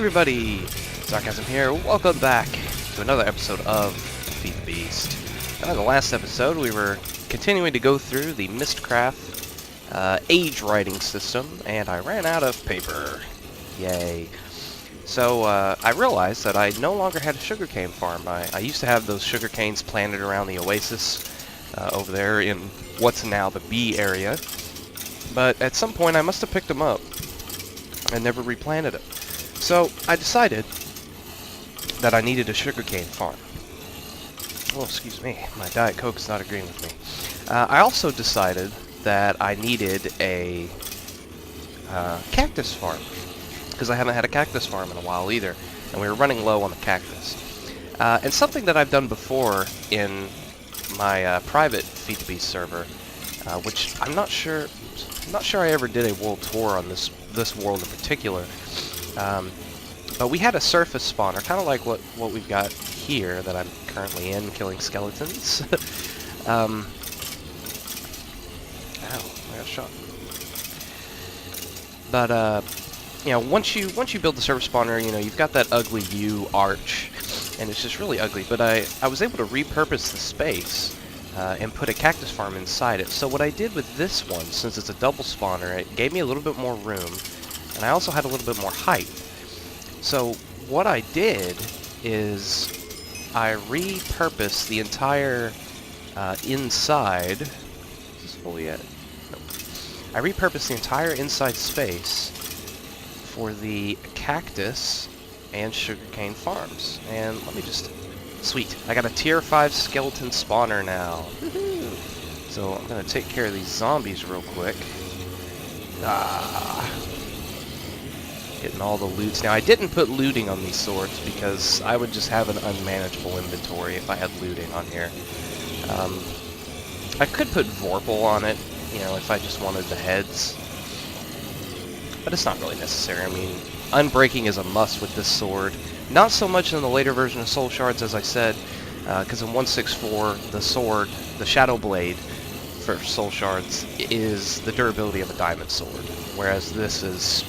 everybody! Zarkazm here. Welcome back to another episode of Feed the Beast. In the last episode, we were continuing to go through the Mystcraft age writing system, and I ran out of paper. Yay. So I realized that I no longer had a sugarcane farm. I used to have those sugar canes planted around the oasis over there in what's now the B area. But at some point, I must have picked them up and never replanted it. So I decided that I needed a sugarcane farm. Oh, excuse me, my Diet Coke's not agreeing with me. I also decided that I needed a cactus farm, because I haven't had a cactus farm in a while either, and we were running low on the cactus. And something that I've done before in my private Feed the Beast server, which I'm not sure I ever did a world tour on this world in particular. But we had a surface spawner, kind of like what we've got here that I'm currently in, killing skeletons. Ow, I got shot. But you know, once you build the surface spawner, you know, you've got that ugly U arch, and it's just really ugly. But I was able to repurpose the space and put a cactus farm inside it. So what I did with this one, since it's a double spawner, it gave me a little bit more room, and I also had a little bit more height. So what I did is I repurposed the entire inside. Is this full yet? Nope. I repurposed the entire inside space for the cactus and sugarcane farms. And let me just... Sweet. I got a tier 5 skeleton spawner now. Woohoo! So I'm going to take care of these zombies real quick. Getting all the loots. Now, I didn't put looting on these swords because I would just have an unmanageable inventory if I had looting on here. I could put Vorpal on it, you know, if I just wanted the heads. But it's not really necessary. I mean, unbreaking is a must with this sword. Not so much in the later version of Soul Shards, as I said, because in 1.6.4, the sword, the Shadow Blade for Soul Shards, is the durability of a diamond sword, whereas this is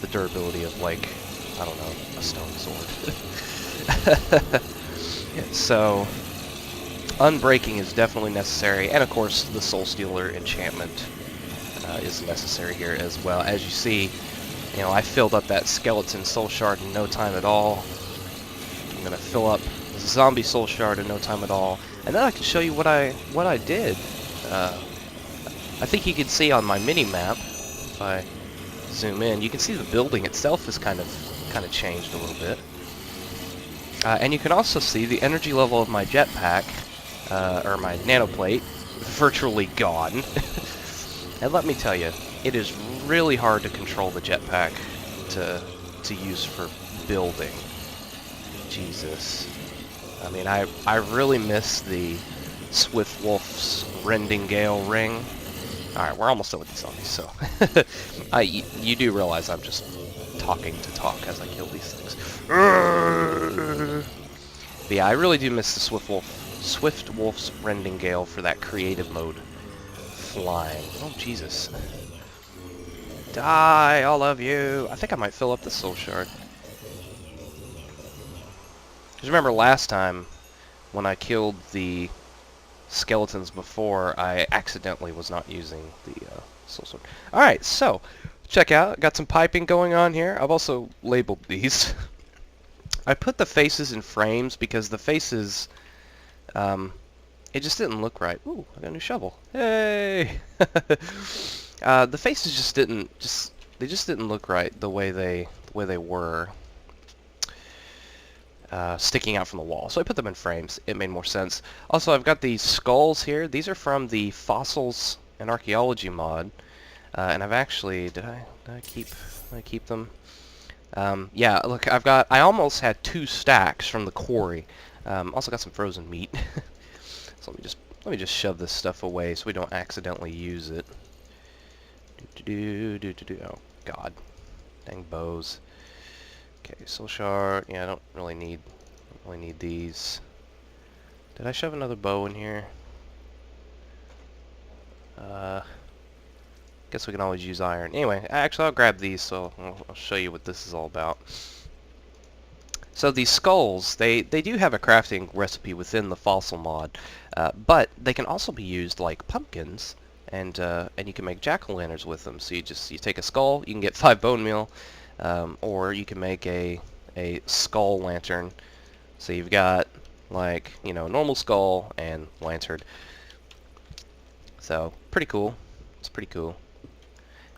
the durability of, like, I don't know, a stone sword. Yeah, so, unbreaking is definitely necessary, and of course, the Soul Stealer enchantment is necessary here as well. As you see, you know, I filled up that skeleton soul shard in no time at all. I'm gonna fill up the zombie soul shard in no time at all, and then I can show you what I did. I think you can see on my mini map, if I zoom in, you can see the building itself is kind of changed a little bit, and you can also see the energy level of my jetpack, or my nanoplate, virtually gone. And let me tell you, it is really hard to control the jetpack to use for building. Jesus. I mean, I really miss the Swift Wolf's Rending Gale ring. Alright, we're almost done with these zombies, so... you do realize I'm just talking to talk as I kill these things. But yeah, I really do miss the Swift Wolf's Rending Gale for that creative mode. Flying. Oh, Jesus. Die, all of you! I think I might fill up the soul shard. Because remember last time, when I killed the skeletons before, I accidentally was not using the soul sword. Alright, so, check out. Got some piping going on here. I've also labeled these. I put the faces in frames because the faces, it just didn't look right. Ooh, I got a new shovel. Hey! The faces just didn't look right the way they were sticking out from the wall. So I put them in frames. It made more sense. Also, I've got these skulls here. These are from the Fossils and Archaeology mod, and I've actually did I keep them? Yeah, look, I almost had 2 stacks from the quarry. Also got some frozen meat. So let me just shove this stuff away so we don't accidentally use it. Oh God, dang bows. Okay, soul shard. Yeah, I don't really need these. Did I shove another bow in here? Guess we can always use iron. Anyway, actually I'll grab these, so I'll show you what this is all about. So these skulls, they do have a crafting recipe within the fossil mod, but they can also be used like pumpkins, and you can make jack-o'-lanterns with them. So you take a skull, you can get 5 bone meal, or you can make a skull lantern. So you've got like, you know, normal skull and lantern. So pretty cool. It's pretty cool.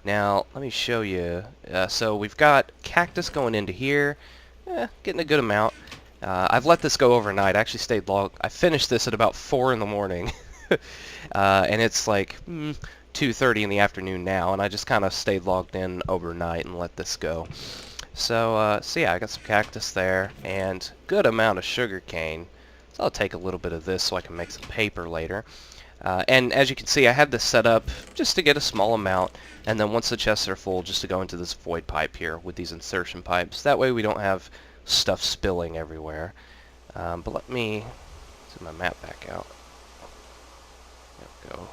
Now let me show you. So we've got cactus going into here. Getting a good amount. I've let this go overnight. I actually stayed long. I finished this at about 4 in the morning. And it's like 2:30 in the afternoon now, and I just kind of stayed logged in overnight and let this go. So yeah, I got some cactus there, and good amount of sugar cane. So I'll take a little bit of this so I can make some paper later. And as you can see, I had this set up just to get a small amount, and then once the chests are full, just to go into this void pipe here with these insertion pipes. That way we don't have stuff spilling everywhere. But let me zoom my map back out. There we go.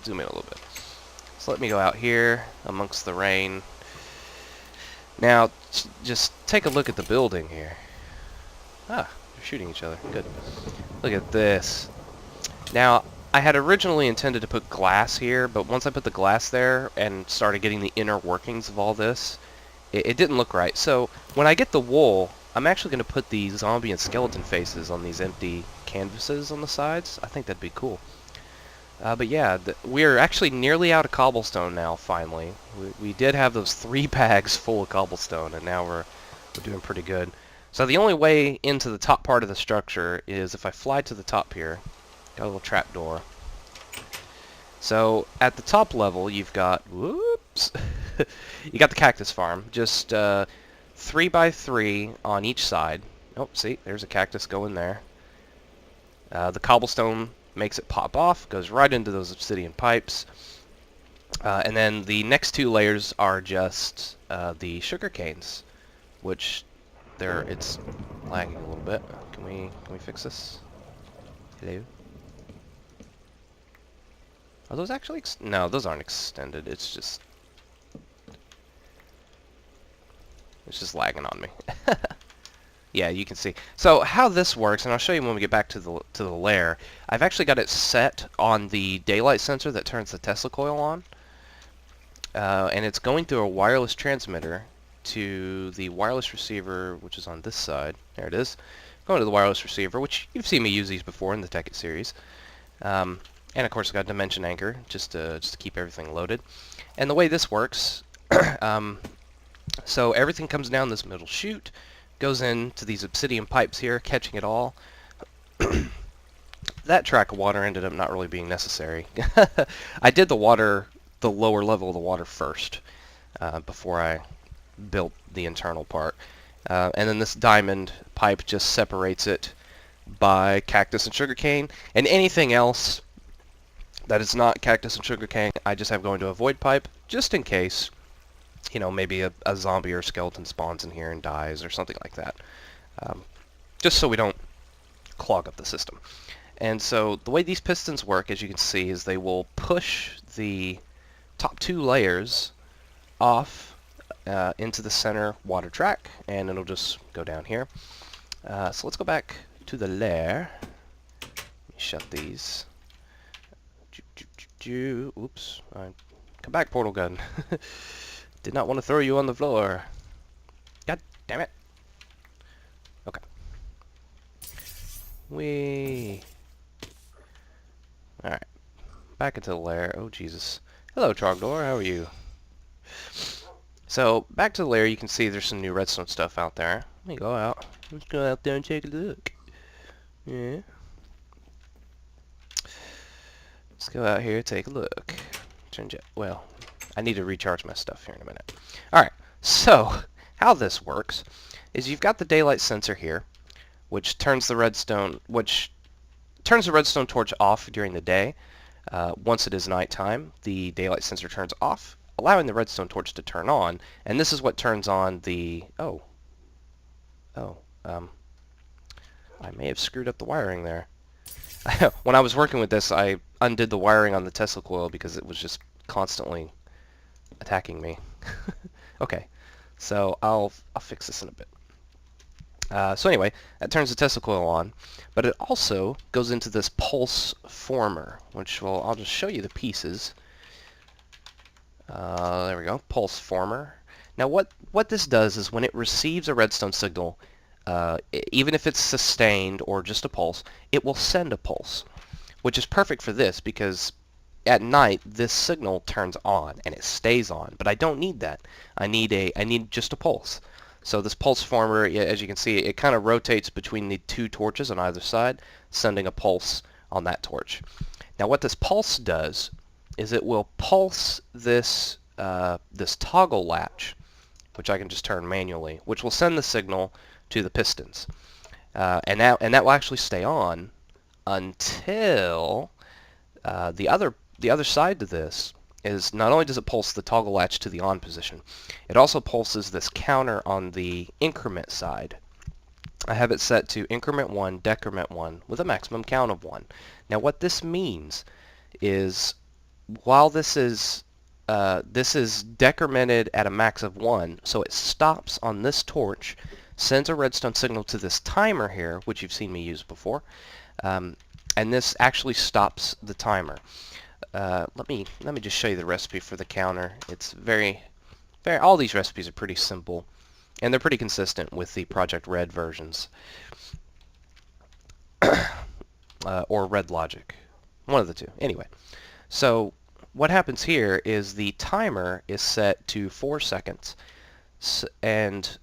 Zoom in a little bit. So let me go out here amongst the rain. Now, just take a look at the building here. Ah, they're shooting each other. Good. Look at this. Now, I had originally intended to put glass here, but once I put the glass there and started getting the inner workings of all this, it didn't look right. So when I get the wool, I'm actually going to put the zombie and skeleton faces on these empty canvases on the sides. I think that'd be cool. But yeah, we're actually nearly out of cobblestone now, finally. We did have those 3 bags full of cobblestone, and now we're doing pretty good. So the only way into the top part of the structure is if I fly to the top here. Got a little trap door. So at the top level, you've got, whoops, you got the cactus farm. Just 3 by 3 on each side. Oh, see, there's a cactus going there. The cobblestone makes it pop off, goes right into those obsidian pipes. And then the next 2 layers are just the sugar canes, which it's lagging a little bit. Can we fix this? Hello? Are those actually no, those aren't extended. It's just lagging on me. Yeah, you can see. So how this works, and I'll show you when we get back to the lair. I've actually got it set on the daylight sensor that turns the Tesla coil on, and it's going through a wireless transmitter to the wireless receiver, which is on this side. There it is. Going to the wireless receiver, which you've seen me use these before in the Tekkit series. And of course I got dimension anchor just to keep everything loaded. And the way this works, so everything comes down this middle chute, goes into these obsidian pipes here, catching it all. That track of water ended up not really being necessary. I did the lower level of the water first, before I built the internal part. And then this diamond pipe just separates it by cactus and sugarcane, and anything else that is not cactus and sugarcane, I just have going to a void pipe, just in case, you know, maybe a zombie or skeleton spawns in here and dies or something like that. Just so we don't clog up the system. And so the way these pistons work, as you can see, is they will push the top 2 layers off into the center water track, and it'll just go down here. So let's go back to the lair. Let me shut these. Oops. Come back, portal gun. Did not want to throw you on the floor. God damn it. Okay. Alright. Back into the lair. Oh, Jesus. Hello, Trogdor. How are you? So, back to the lair, you can see there's some new redstone stuff out there. Let me go out. Let's go out there and take a look. Yeah. Let's go out here, take a look. Well, I need to recharge my stuff here in a minute. Alright, so how this works is you've got the daylight sensor here, which turns the redstone torch off during the day. Once it is nighttime, the daylight sensor turns off, allowing the redstone torch to turn on, and this is what turns on the... I may have screwed up the wiring there. When I was working with this, I undid the wiring on the Tesla coil because it was just constantly attacking me. Okay, so I'll fix this in a bit. So anyway, that turns the Tesla coil on, but it also goes into this pulse former, which I'll just show you the pieces. There we go, pulse former. Now what this does is when it receives a redstone signal, even if it's sustained or just a pulse, it will send a pulse, which is perfect for this because at night this signal turns on and it stays on, but I don't need that. I need just a pulse. So this pulse former, as you can see, it kind of rotates between the two torches on either side, sending a pulse on that torch. Now what this pulse does is it will pulse this this toggle latch, which I can just turn manually, which will send the signal to the pistons, and that will actually stay on until the other side to this is not only does it pulse the toggle latch to the on position, it also pulses this counter on the increment side. I have it set to increment 1, decrement 1 with a maximum count of 1. Now what this means is while this is decremented at a max of 1, so it stops on this torch, sends a redstone signal to this timer here, which you've seen me use before, and this actually stops the timer. Let me just show you the recipe for the counter. It's all these recipes are pretty simple, and they're pretty consistent with the Project Red versions, or Red Logic, one of the two. Anyway, so what happens here is the timer is set to 4 seconds, and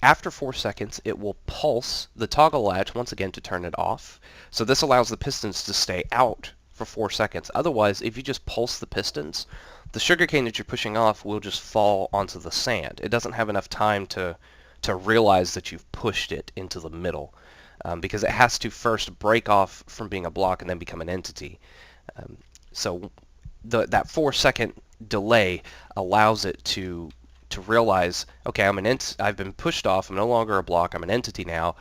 after 4 seconds it will pulse the toggle latch once again to turn it off. So this allows the pistons to stay out for 4 seconds. Otherwise, if you just pulse the pistons, the sugarcane that you're pushing off will just fall onto the sand. It doesn't have enough time to realize that you've pushed it into the middle, because it has to first break off from being a block and then become an entity. So that 4 second delay allows it to realize, okay, I've been pushed off, I'm no longer a block, I'm an entity now.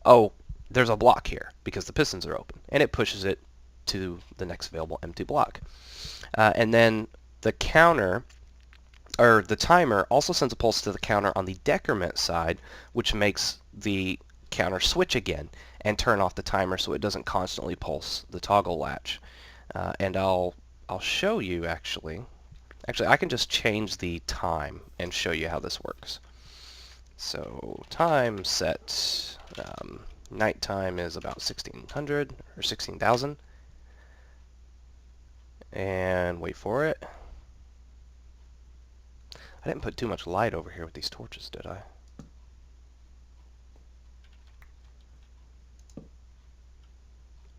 Oh, there's a block here because the pistons are open, and it pushes it to the next available empty block. And then the counter, or the timer, also sends a pulse to the counter on the decrement side, which makes the counter switch again and turn off the timer so it doesn't constantly pulse the toggle latch. And I'll show you actually. Actually, I can just change the time and show you how this works. So time set, nighttime is about 1600 or 16,000. And wait for it. I didn't put too much light over here with these torches, did I?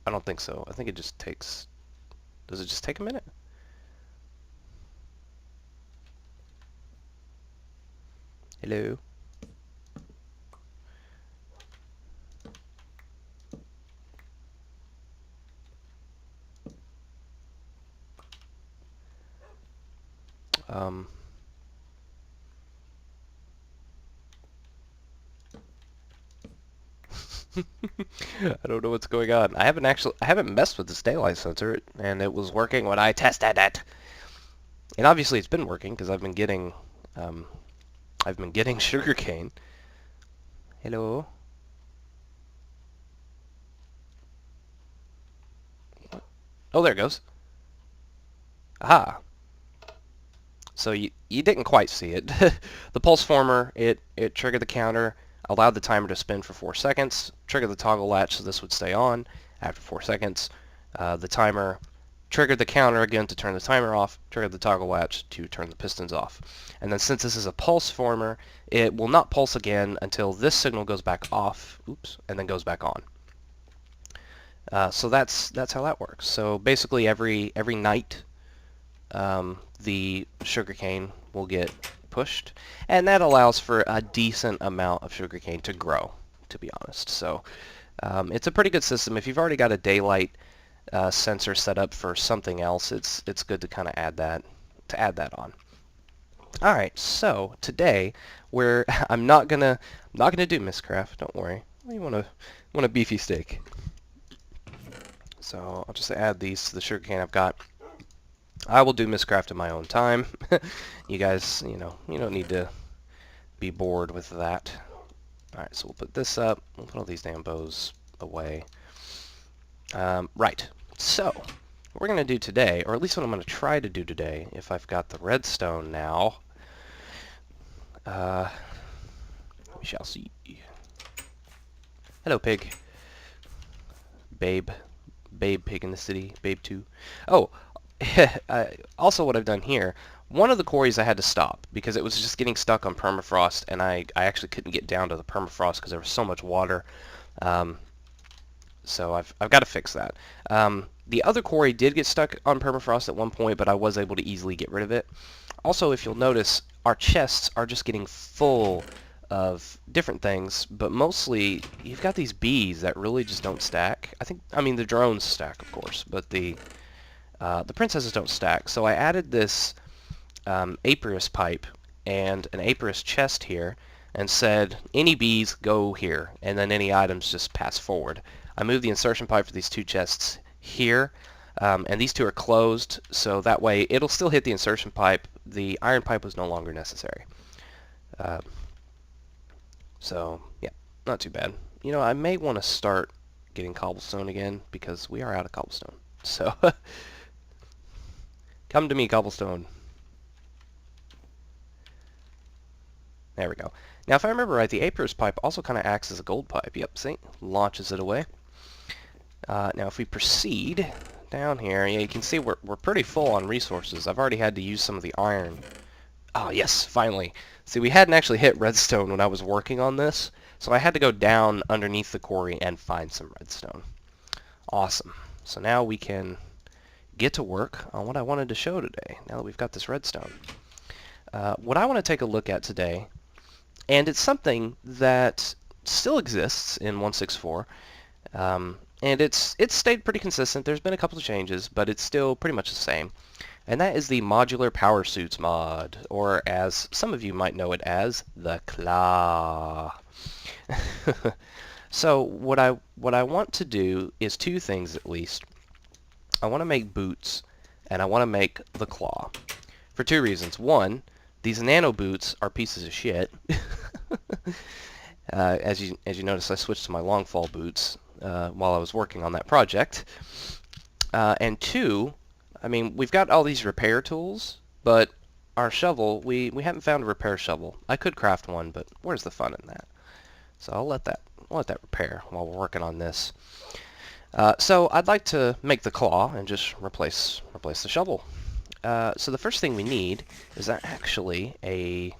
I don't think so. I think it just takes... Does it just take a minute? Hello? I don't know what's going on. I haven't messed with this daylight sensor, and it was working when I tested it. And obviously it's been working because I've been getting sugarcane. Hello? What? Oh, there it goes. Aha. So you didn't quite see it. The pulse former, it triggered the counter, allowed the timer to spin for 4 seconds, triggered the toggle latch so this would stay on. After 4 seconds, the timer triggered the counter again to turn the timer off, triggered the toggle latch to turn the pistons off. And then since this is a pulse former, it will not pulse again until this signal goes back off, oops, and then goes back on. So that's how that works. So basically every night the sugarcane will get pushed, and that allows for a decent amount of sugarcane to grow, to be honest. So it's a pretty good system. If you've already got a daylight sensor set up for something else, it's good to kind of add that on. All right, so today I'm not gonna do Mystcraft. Don't worry. You want a beefy steak. So I'll just add these to the sugarcane I've got. I will do Mystcraft in my own time. You guys, you don't need to be bored with that. Alright, so we'll put this up. We'll put all these damn bows away. Right. So, what we're going to do today, or at least what I'm going to try to do today, if I've got the redstone now, we shall see. Hello, pig. Babe. Babe pig in the city. Babe 2. Oh, also what I've done here, one of the quarries I had to stop because it was just getting stuck on permafrost, and I actually couldn't get down to the permafrost because there was so much water. So I've got to fix that. The other quarry did get stuck on permafrost at one point, but I was able to easily get rid of it. Also, if you'll notice, our chests are just getting full of different things, but mostly you've got these bees that really just don't stack. I mean the drones stack, of course, but the princesses don't stack. So I added this apiarist pipe and an apiarist chest here, and said any bees go here, and then any items just pass forward. I moved the insertion pipe for these two chests here, and these two are closed, so that way it'll still hit the insertion pipe. The iron pipe was no longer necessary. So, yeah, not too bad. You know, I may want to start getting cobblestone again, because we are out of cobblestone. So, come to me, cobblestone. There we go. Now, if I remember right, the apiarist pipe also kind of acts as a gold pipe. Yep, see? Launches it away. Now, if we proceed down here, yeah, you can see we're pretty full on resources. I've already had to use some of the iron. Oh, yes, finally. See, we hadn't actually hit redstone when I was working on this, so I had to go down underneath the quarry and find some redstone. Awesome. So now we can get to work on what I wanted to show today, now that we've got this redstone. What I want to take a look at today, and it's something that still exists in 1.6.4, and it's stayed pretty consistent. There's been a couple of changes, but it's still pretty much the same. And that is the Modular Powersuits Mod, or as some of you might know it as, the CLLAAAAAWWW. So what I want to do is two things at least. I want to make boots, and I want to make the claw. For two reasons. One, these nano boots are pieces of shit. As you notice, I switched to my long fall boots while I was working on that project. And two, I mean, we've got all these repair tools, but our shovel, we haven't found a repair shovel. I could craft one, but where's the fun in that? So I'll let that repair while we're working on this. So I'd like to make the claw and just replace the shovel. So the first thing we need is actually a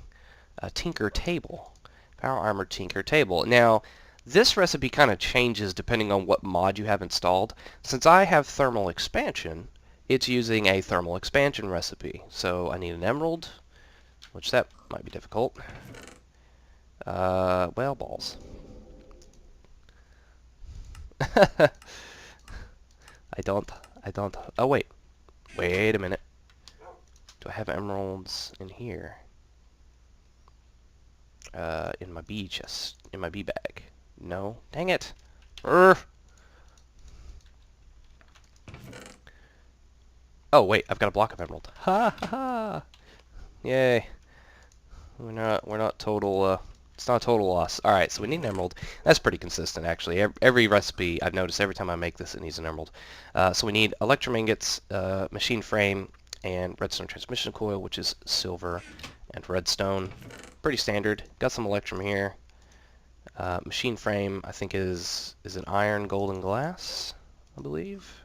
tinker table, power armor tinker table. Now, this recipe kind of changes depending on what mod you have installed. Since I have thermal expansion, it's using a thermal expansion recipe. So I need an emerald, which that might be difficult. Well, balls. I don't, oh wait a minute. Do I have emeralds in here? In my bee chest, in my bee bag. No, dang it. Oh wait, I've got a block of emerald. Ha ha ha! Yay. We're not total, it's not a total loss. Alright, so we need an emerald. That's pretty consistent, actually. Every recipe, I've noticed every time I make this, it needs an emerald. So we need electrum ingots, machine frame, and redstone transmission coil, which is silver and redstone. Pretty standard. Got some electrum here. Machine frame, I think, is an iron, gold, and glass, I believe.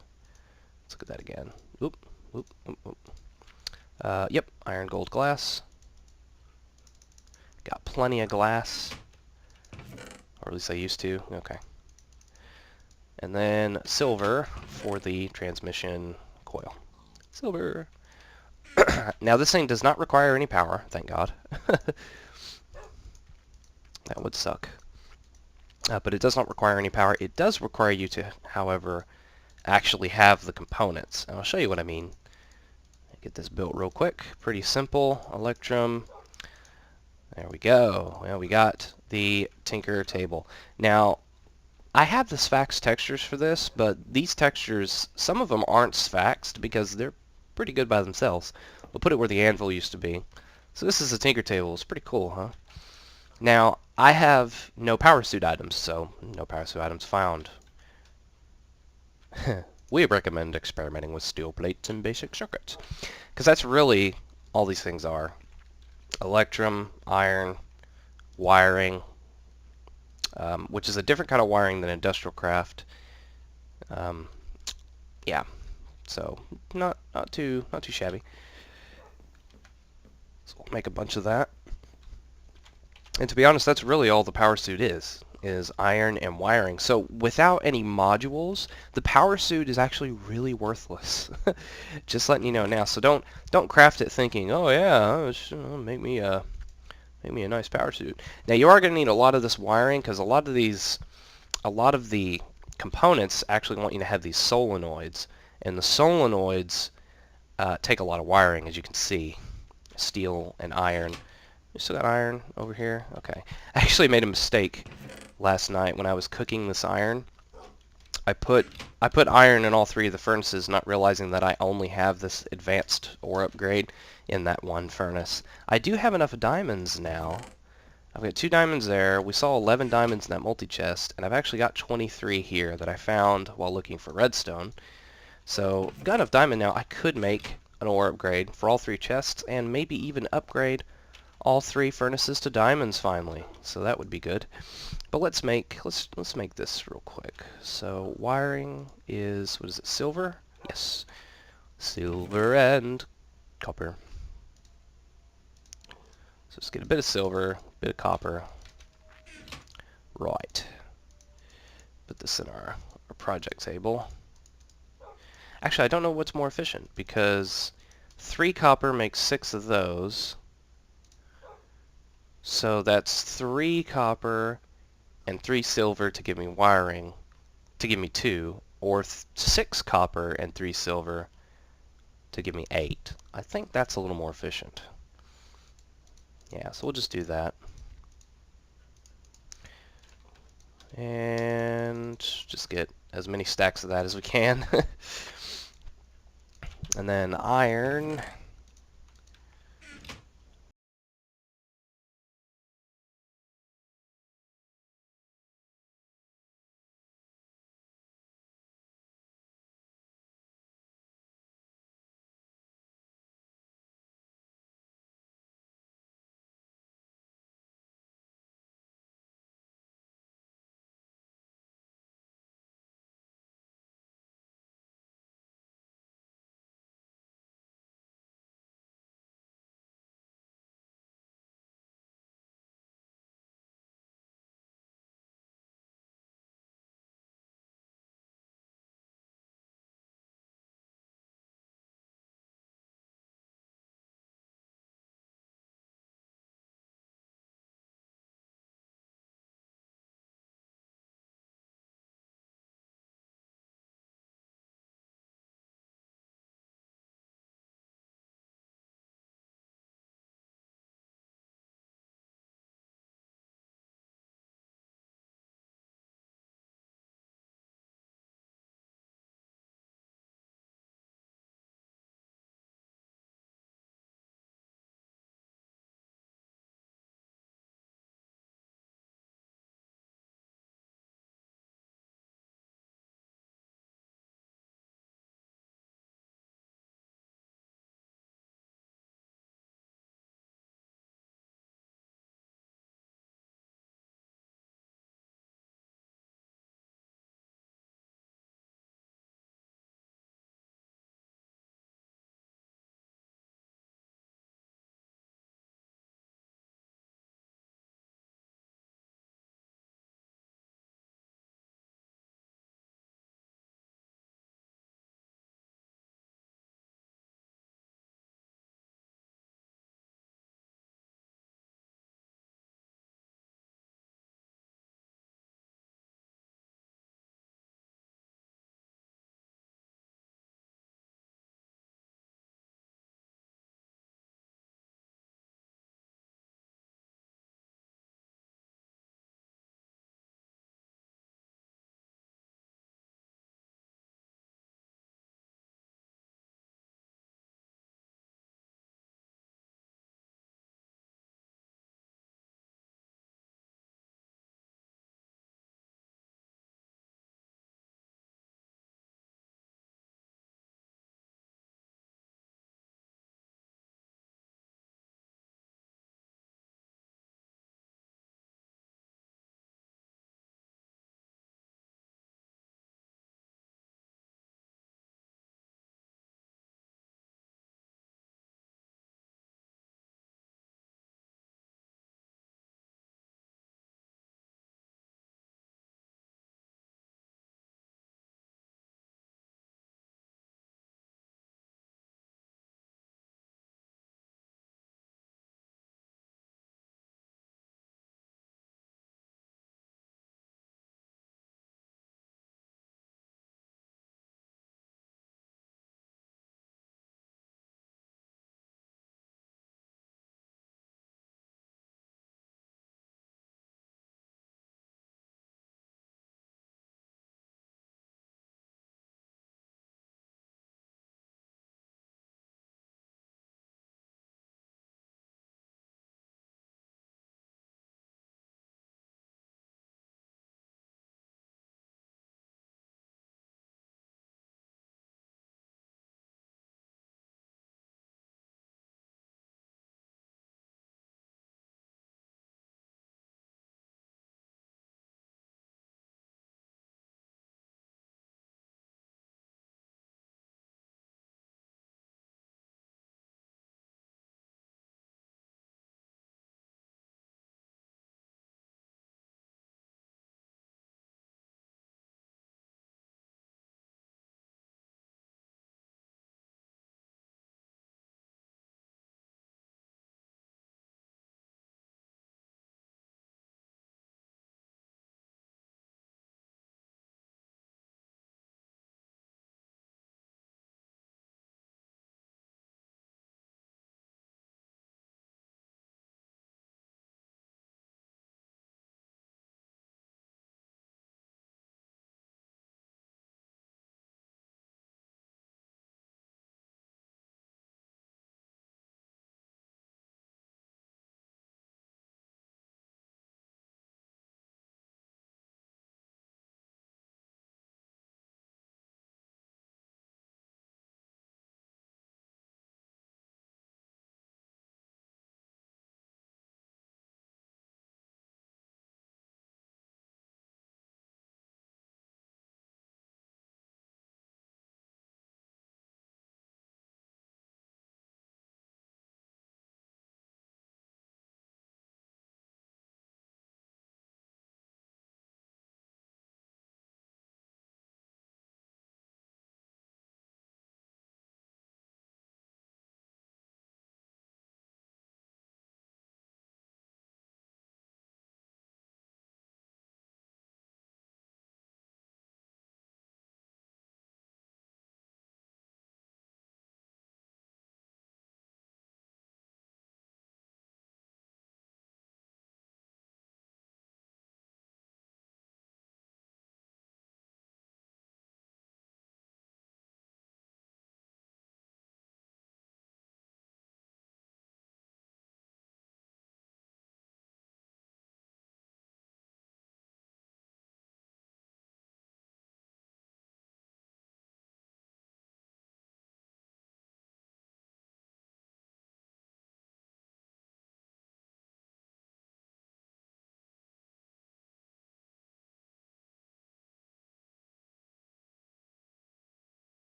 Let's look at that again. Oop, oop, oop, oop. Yep, iron, gold, glass. Got plenty of glass, or at least I used to. Okay. And then silver for the transmission coil. Silver. Now this thing does not require any power, thank God. That would suck. But it does not require any power. It does require you to, however, actually have the components. And I'll show you what I mean. Get this built real quick. Pretty simple. Electrum. There we go. Well, we got the tinker table. Now, I have the Sphax textures for this, but these textures, some of them aren't Sphaxed because they're pretty good by themselves. We'll put it where the anvil used to be. So this is a tinker table. It's pretty cool, huh? Now, I have no power suit items, so no power suit items found. We recommend experimenting with steel plates and basic circuits, because that's really all these things are. Electrum, iron, wiring, which is a different kind of wiring than industrial craft. Um, yeah, so not too shabby. So we'll make a bunch of that. And to be honest, that's really all the power suit is iron and wiring. So without any modules, the power suit is actually really worthless. Just letting you know now. So don't craft it thinking, oh yeah, make me a nice power suit. Now you are going to need a lot of this wiring because a lot of the components actually want you to have these solenoids, and the solenoids take a lot of wiring, as you can see. Steel and iron. We still got iron over here? Okay. I actually made a mistake last night when I was cooking this iron. I put iron in all three of the furnaces, not realizing that I only have this advanced ore upgrade in that one furnace. I do have enough diamonds now. I've got 2 diamonds there. We saw 11 diamonds in that multi-chest, and I've actually got 23 here that I found while looking for redstone. So, got enough diamond now. I could make an ore upgrade for all 3 chests, and maybe even upgrade all 3 furnaces to diamonds finally. So that would be good. But let's make this real quick. So wiring is, what is it, silver? Yes. Silver and copper. So let's get a bit of silver, a bit of copper. Right. Put this in our project table. Actually, I don't know what's more efficient because 3 copper makes 6 of those. So that's 3 copper and 3 silver to give me wiring, to give me 2, or 6 copper and 3 silver to give me 8. I think that's a little more efficient. Yeah, so we'll just do that. And just get as many stacks of that as we can. And then iron.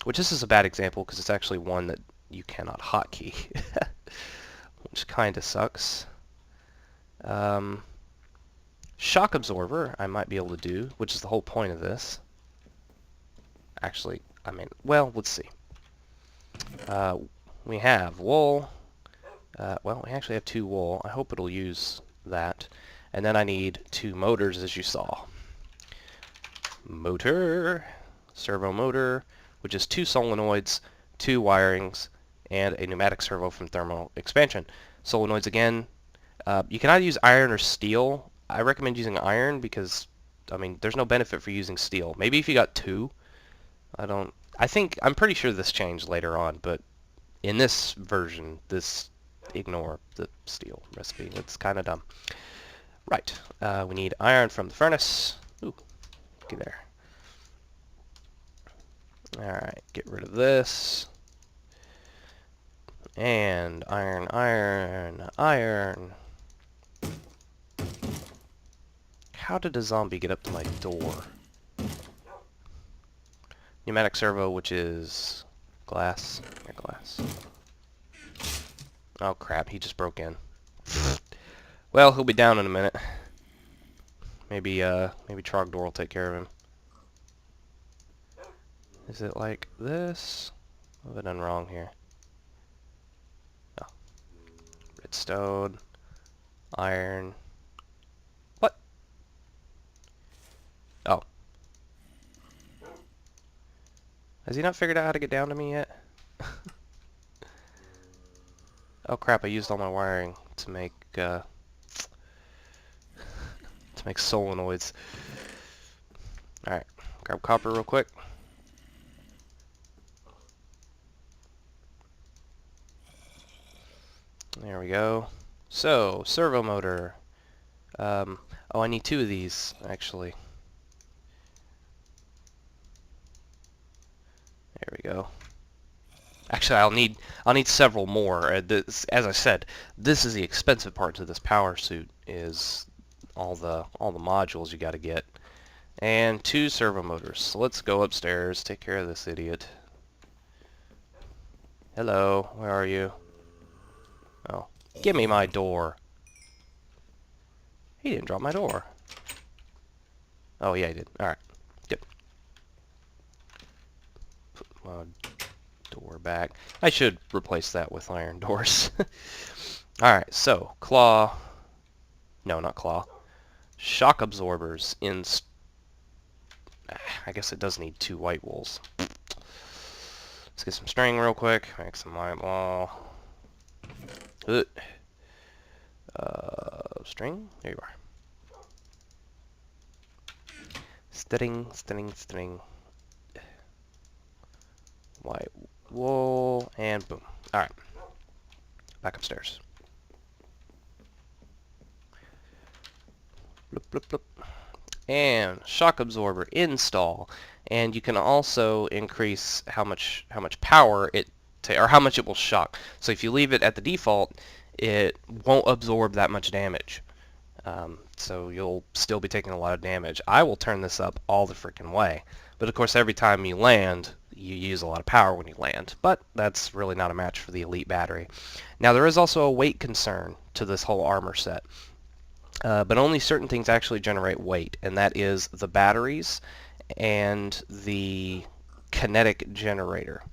which this is a bad example because it's actually one that you cannot hotkey, which kind of sucks. Shock absorber I might be able to do, which is the whole point of this. Actually, I mean, well, let's see. We have wool. Well, we actually have 2 wool. I hope it'll use that. And then I need 2 motors, as you saw. Motor, servo motor, which is 2 solenoids, 2 wirings, and a pneumatic servo from thermal expansion. Solenoids again. You can either use iron or steel. I recommend using iron because, I mean, there's no benefit for using steel. Maybe if you got 2. I'm pretty sure this changed later on, but in this version, ignore the steel recipe. It's kind of dumb. Right. We need iron from the furnace. Ooh, looky there. Alright, get rid of this. And iron, iron, iron. How did a zombie get up to my door? Pneumatic servo, which is glass. Here, glass. Oh crap, he just broke in. Well, he'll be down in a minute. Maybe Trogdor will take care of him. Is it like this? What have I done wrong here? Oh. Redstone. Iron. What? Oh. Has he not figured out how to get down to me yet? Oh crap, I used all my wiring to make solenoids. Alright, grab copper real quick. There we go. So, servo motor. Oh, I need 2 of these, actually. There we go. Actually, I'll need several more. As I said, this is the expensive part to this power suit, is all the modules you got to get, and 2 servo motors. So let's go upstairs, take care of this idiot. Hello, where are you? Oh, give me my door. He didn't drop my door. Oh yeah, he did. All right, good. Put my door back. I should replace that with iron doors. Alright, so claw. No, not claw. Shock absorbers in. I guess it does need 2 white wools. Let's get some string real quick. Make some white wool. String. There you are. String. White wool, and boom. Alright. Back upstairs. Bloop, bloop, bloop. And shock absorber install. And you can also increase how much power or how much it will shock. So if you leave it at the default, it won't absorb that much damage. So you'll still be taking a lot of damage. I will turn this up all the freaking way. But of course, every time you land, you use a lot of power when you land. But that's really not a match for the Elite battery. Now, there is also a weight concern to this whole armor set. But only certain things actually generate weight, and that is the batteries and the kinetic generator.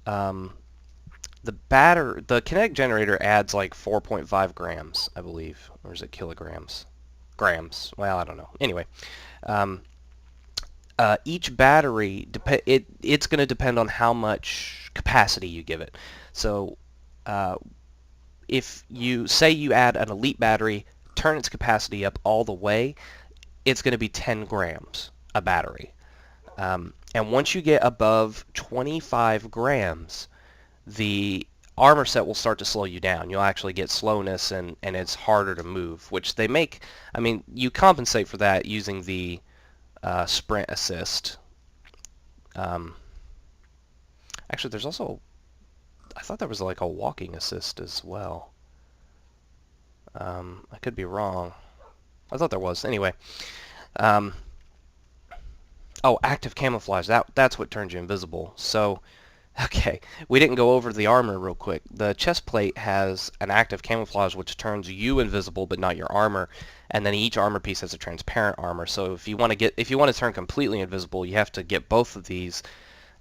The kinetic generator adds like 4.5 grams, I believe. Or is it kilograms? Grams. Well, I don't know. Anyway, each battery, it's going to depend on how much capacity you give it. So if you say you add an Elite battery, turn its capacity up all the way, it's going to be 10 grams a battery. And once you get above 25 grams, the armor set will start to slow you down. You'll actually get slowness, and it's harder to move, which they make. I mean, you compensate for that using the sprint assist. Actually, there's also, I thought there was like a walking assist as well. I could be wrong. I thought there was. Anyway, Oh, active camouflage. That's what turns you invisible. So, okay, we didn't go over the armor real quick. The chest plate has an active camouflage which turns you invisible but not your armor, and then each armor piece has a transparent armor. So if you want to turn completely invisible, you have to get both of these.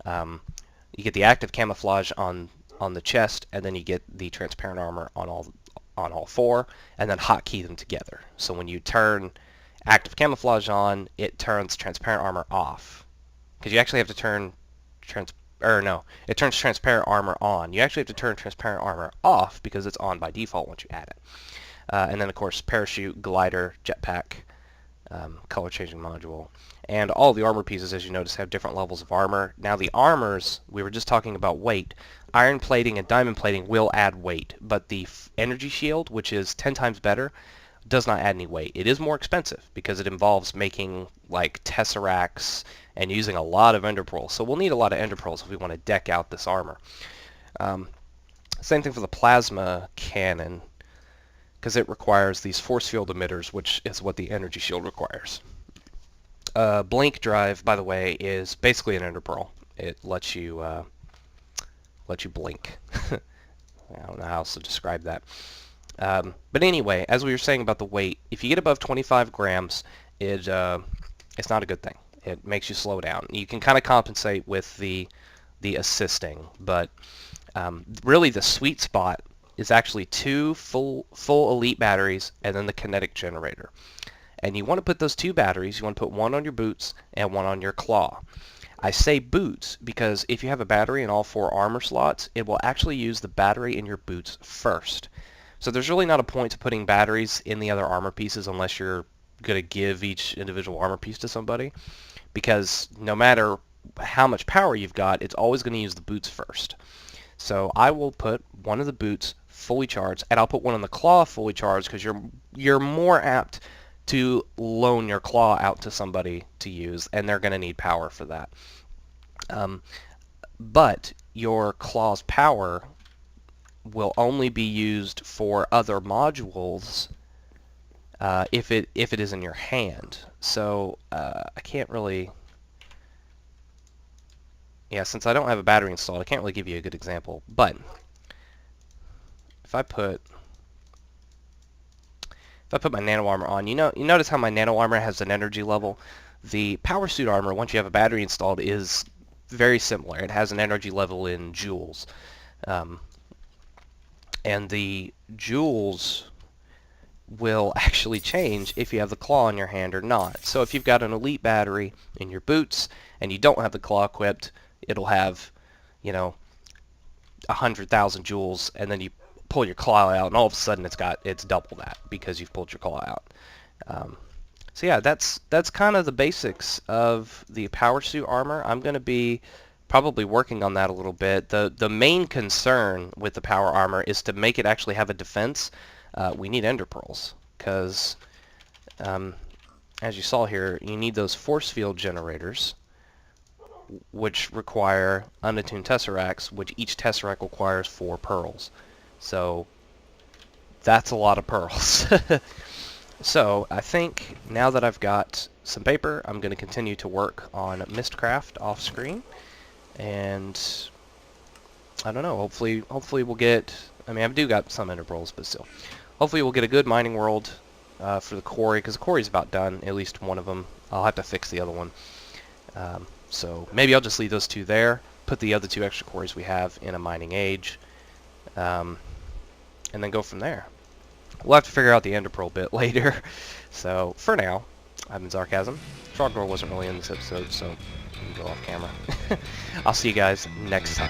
You get the active camouflage on the chest, and then you get the transparent armor on all four, and then hotkey them together. So when you turn active camouflage on, it turns transparent armor off, because you actually have to turn it turns transparent armor on. You actually have to turn transparent armor off because it's on by default once you add it. And then of course parachute, glider, jetpack, color changing module, and all the armor pieces, as you notice, have different levels of armor. Now the armors, we were just talking about weight. Iron plating and diamond plating will add weight, but the energy shield, which is 10 times better, does not add any weight. It is more expensive because it involves making like tesseracts and using a lot of ender pearls. So we'll need a lot of ender pearls if we want to deck out this armor. Same thing for the plasma cannon, because it requires these force field emitters, which is what the energy shield requires. Blink drive, by the way, is basically an ender pearl. It lets you blink. I don't know how else to describe that. But anyway, as we were saying about the weight, if you get above 25 grams, it's not a good thing. It makes you slow down. You can kind of compensate with the assisting, but really the sweet spot is actually 2 full elite batteries and then the kinetic generator. And you want to put those 2 batteries, you want to put one on your boots and one on your claw. I say boots because if you have a battery in all 4 armor slots, it will actually use the battery in your boots first. So there's really not a point to putting batteries in the other armor pieces unless you're going to give each individual armor piece to somebody, because no matter how much power you've got, it's always going to use the boots first. So I will put one of the boots fully charged, and I'll put one on the claw fully charged because you're more apt to loan your claw out to somebody to use, and they're going to need power for that. But your claw's power will only be used for other modules if it is in your hand. So I can't really, since I don't have a battery installed, I can't really give you a good example. But if I put my nano armor on, you notice how my nano armor has an energy level. The power suit armor, once you have a battery installed, is very similar. It has an energy level in joules. And the joules will actually change if you have the claw in your hand or not. So if you've got an elite battery in your boots and you don't have the claw equipped, it'll have, 100,000 joules, and then you pull your claw out and all of a sudden it's double that because you've pulled your claw out. So yeah, that's kind of the basics of the power suit armor. I'm going to be probably working on that a little bit. The main concern with the power armor is to make it actually have a defense. We need ender pearls because, as you saw here, you need those force field generators, which require unattuned tesseracts, which each tesseract requires 4 pearls. So that's a lot of pearls. So I think now that I've got some paper, I'm going to continue to work on Mystcraft off screen. And I don't know, hopefully we'll get, I do got some ender pearls, but still. Hopefully we'll get a good mining world for the quarry, because the quarry's about done, at least one of them. I'll have to fix the other one. So maybe I'll just leave those 2 there, put the other 2 extra quarries we have in a mining age, and then go from there. We'll have to figure out the ender pearl bit later. So for now, I've been Zarkazm. Frogmore wasn't really in this episode, so we can go off camera. I'll see you guys next time.